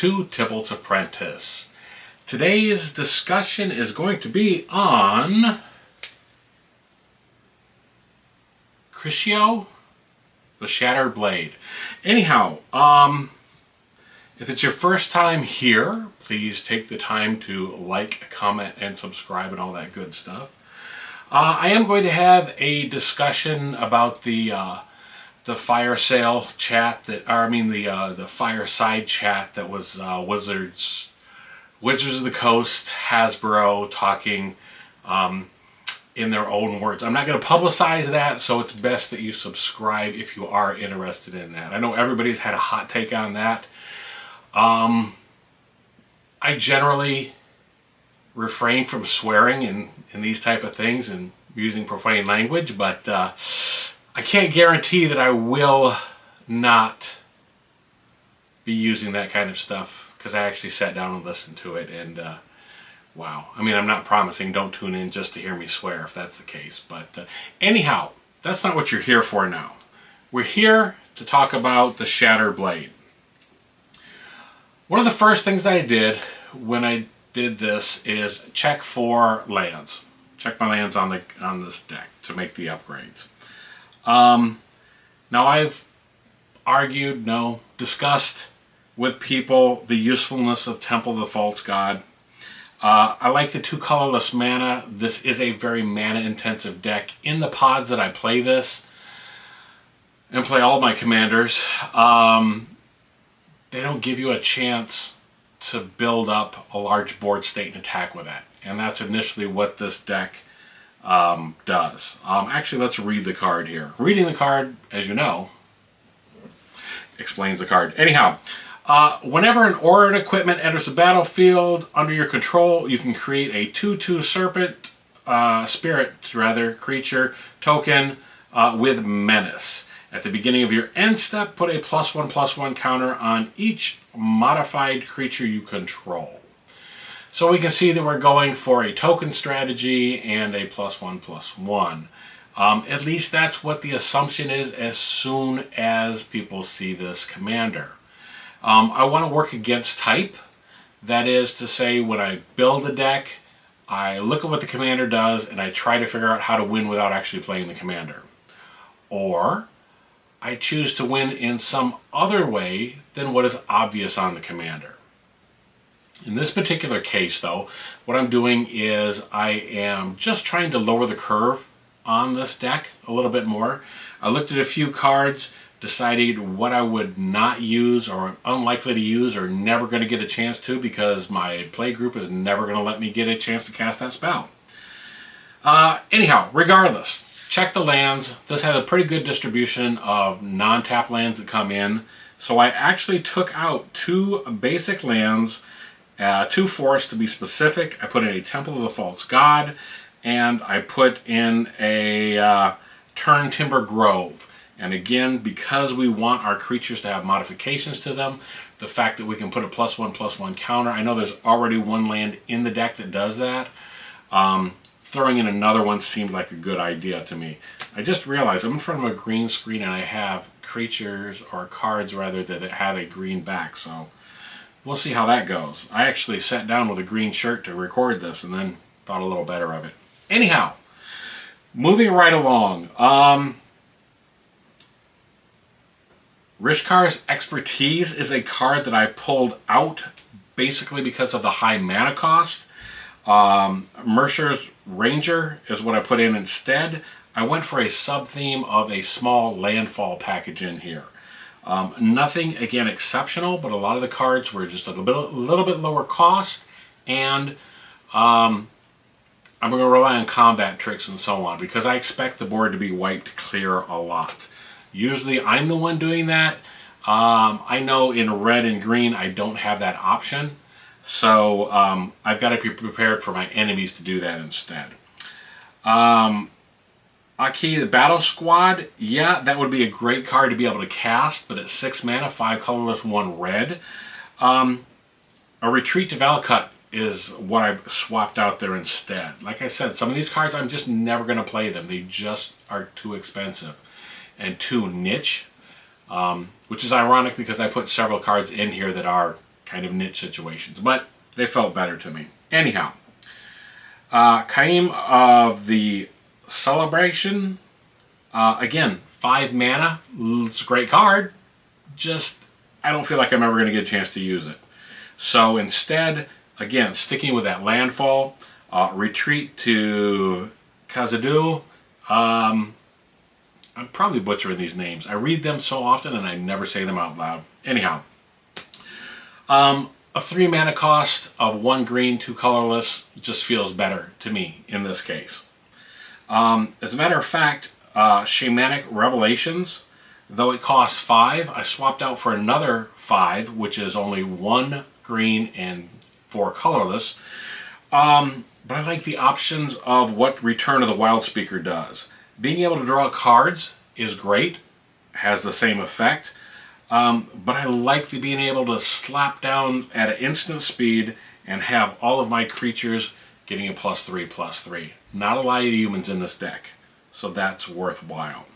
to Tibalt's Apprentice. Today's discussion is going to be on Chishiro, the Shattered Blade. Anyhow, if it's your first time here, please take the time to like, comment, and subscribe and all that good stuff. I am going to have a discussion about the fire sale chat that, the fireside chat that was Wizards of the Coast, Hasbro talking in their own words. I'm not going to publicize that, so it's best that you subscribe if you are interested in that. I know everybody's had a hot take on that. I generally refrain from swearing in these type of things and using profane language, but I can't guarantee that I will not be using that kind of stuff, because I actually sat down and listened to it, and wow. I mean, I'm not promising don't tune in just to hear me swear if that's the case, but anyhow, that's not what you're here for now. We're here to talk about the Shattered Blade. One of the first things that I did when I did this is check for lands. Check my lands on this deck to make the upgrades. Now I've discussed with people the usefulness of Temple of the False God. I like the 2 colorless mana. This is a very mana intensive deck. In the pods that I play this and play all my commanders, they don't give you a chance to build up a large board state and attack with that. And that's initially what this deck does. Actually, let's read the card here. Reading the card, as you know, explains the card. Anyhow, whenever an Aura equipment enters the battlefield under your control, you can create a 2/2 spirit creature token with Menace. At the beginning of your end step, put a +1/+1 counter on each modified creature you control. So we can see that we're going for a token strategy and a +1/+1. At least that's what the assumption is as soon as people see this commander. I want to work against type. That is to say, when I build a deck, I look at what the commander does and I try to figure out how to win without actually playing the commander. Or I choose to win in some other way than what is obvious on the commander. In this particular case, though, what I'm doing is I am just trying to lower the curve on this deck a little bit more. I looked at a few cards, decided what I would not use or am unlikely to use or never going to get a chance to, because my play group is never going to let me get a chance to cast that spell. Anyhow, regardless, check the lands. This has a pretty good distribution of non-tap lands that come in. So I actually took out 2 basic lands, 2 forests to be specific. I put in a Temple of the False God, and I put in a Turn Timber Grove. And again, because we want our creatures to have modifications to them, the fact that we can put a +1/+1 counter, I know there's already 1 land in the deck that does that. Throwing in another one seemed like a good idea to me. I just realized I'm in front of a green screen and I have creatures, or cards rather, that have a green back, so we'll see how that goes. I actually sat down with a green shirt to record this and then thought a little better of it. Anyhow, moving right along. Rishkar's Expertise is a card that I pulled out basically because of the high mana cost. Mercer's Ranger is what I put in instead. I went for a sub-theme of a small landfall package in here. Nothing, again, exceptional, but a lot of the cards were just a little bit lower cost, and I'm going to rely on combat tricks and so on, because I expect the board to be wiped clear a lot. Usually I'm the one doing that. I know in red and green I don't have that option. So I've got to be prepared for my enemies to do that instead. Aki, the Battle Squad, yeah, that would be a great card to be able to cast, but it's 6 mana, 5 colorless, 1 red. A Retreat to Valakut is what I swapped out there instead. Like I said, some of these cards, I'm just never going to play them. They just are too expensive and too niche, which is ironic because I put several cards in here that are kind of niche situations, but they felt better to me. Anyhow, came of the Celebration. Again, 5 mana. It's a great card. Just, I don't feel like I'm ever going to get a chance to use it. So instead, again, sticking with that landfall, retreat to Khazad-dû. I'm probably butchering these names. I read them so often and I never say them out loud. Anyhow, a 3 mana cost of 1 green, 2 colorless just feels better to me in this case. As a matter of fact, Shamanic Revelations, though it costs 5, I swapped out for another 5, which is only 1 green and 4 colorless. But I like the options of what Return of the Wild Speaker does. Being able to draw cards is great, has the same effect, but I like being able to slap down at an instant speed and have all of my creatures getting a +3/+3. Not a lot of humans in this deck, so that's worthwhile.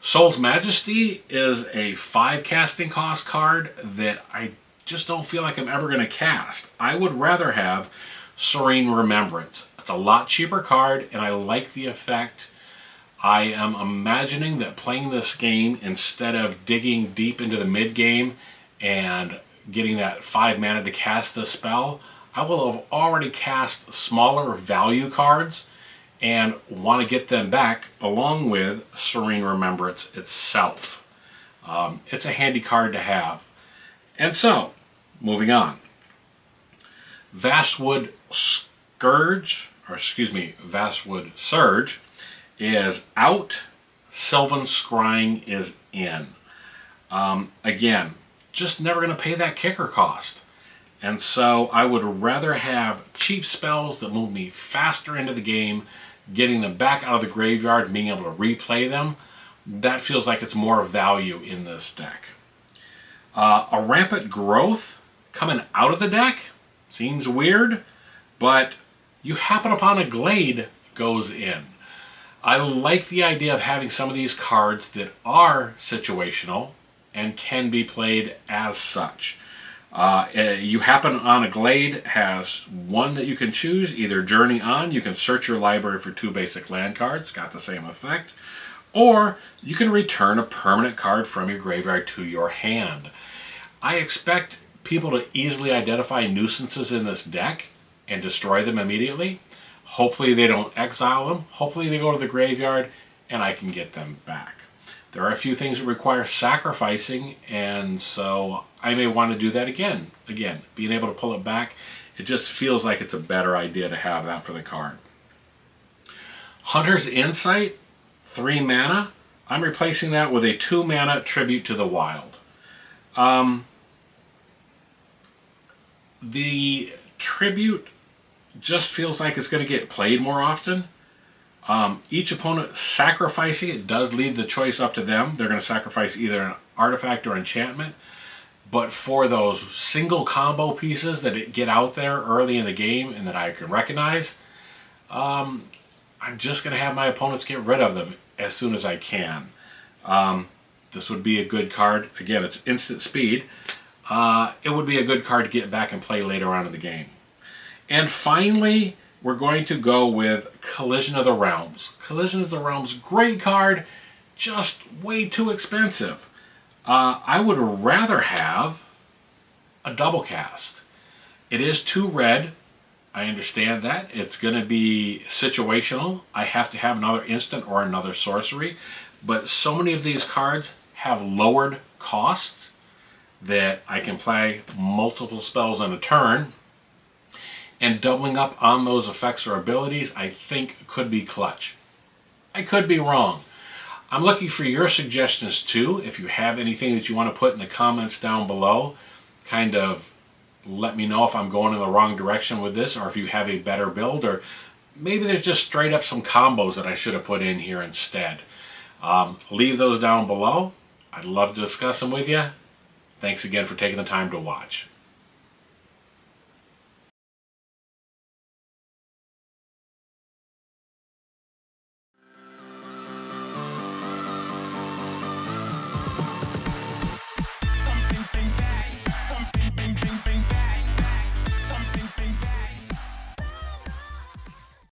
Soul's Majesty is a 5 casting cost card that I just don't feel like I'm ever going to cast. I would rather have Serene Remembrance. It's a lot cheaper card, and I like the effect. I am imagining that playing this game, instead of digging deep into the mid-game and getting that 5 mana to cast the spell, I will have already cast smaller value cards and want to get them back along with Serene Remembrance itself. It's a handy card to have. And so, moving on. Vastwood Surge is out. Sylvan Scrying is in. Again, just never going to pay that kicker cost. And so I would rather have cheap spells that move me faster into the game, getting them back out of the graveyard and being able to replay them. That feels like it's more value in this deck. A Rampant Growth coming out of the deck seems weird, but you happen upon a Glade goes in. I like the idea of having some of these cards that are situational and can be played as such. You happen on a Glade has 1 that you can choose, either Journey On, you can search your library for 2 basic land cards, got the same effect, or you can return a permanent card from your graveyard to your hand. I expect people to easily identify nuisances in this deck and destroy them immediately. Hopefully they don't exile them. Hopefully they go to the graveyard and I can get them back. There are a few things that require sacrificing, and so I may want to do that again. Again, being able to pull it back, it just feels like it's a better idea to have that for the card. Hunter's Insight, 3 mana. I'm replacing that with a 2 mana Tribute to the Wild. The Tribute just feels like it's going to get played more often. Each opponent sacrificing it does leave the choice up to them. They're going to sacrifice either an artifact or enchantment. But for those single combo pieces that get out there early in the game and that I can recognize, I'm just going to have my opponents get rid of them as soon as I can. This would be a good card. Again, it's instant speed. It would be a good card to get back and play later on in the game. And finally, we're going to go with Collision of the Realms. Collision of the Realms, great card, just way too expensive. I would rather have a double cast. It is 2 red. I understand that. It's going to be situational. I have to have another instant or another sorcery. But so many of these cards have lowered costs that I can play multiple spells in a turn. And doubling up on those effects or abilities, I think, could be clutch. I could be wrong. I'm looking for your suggestions too. If you have anything that you want to put in the comments down below, kind of let me know if I'm going in the wrong direction with this, or if you have a better build, or maybe there's just straight up some combos that I should have put in here instead. Leave those down below. I'd love to discuss them with you. Thanks again for taking the time to watch.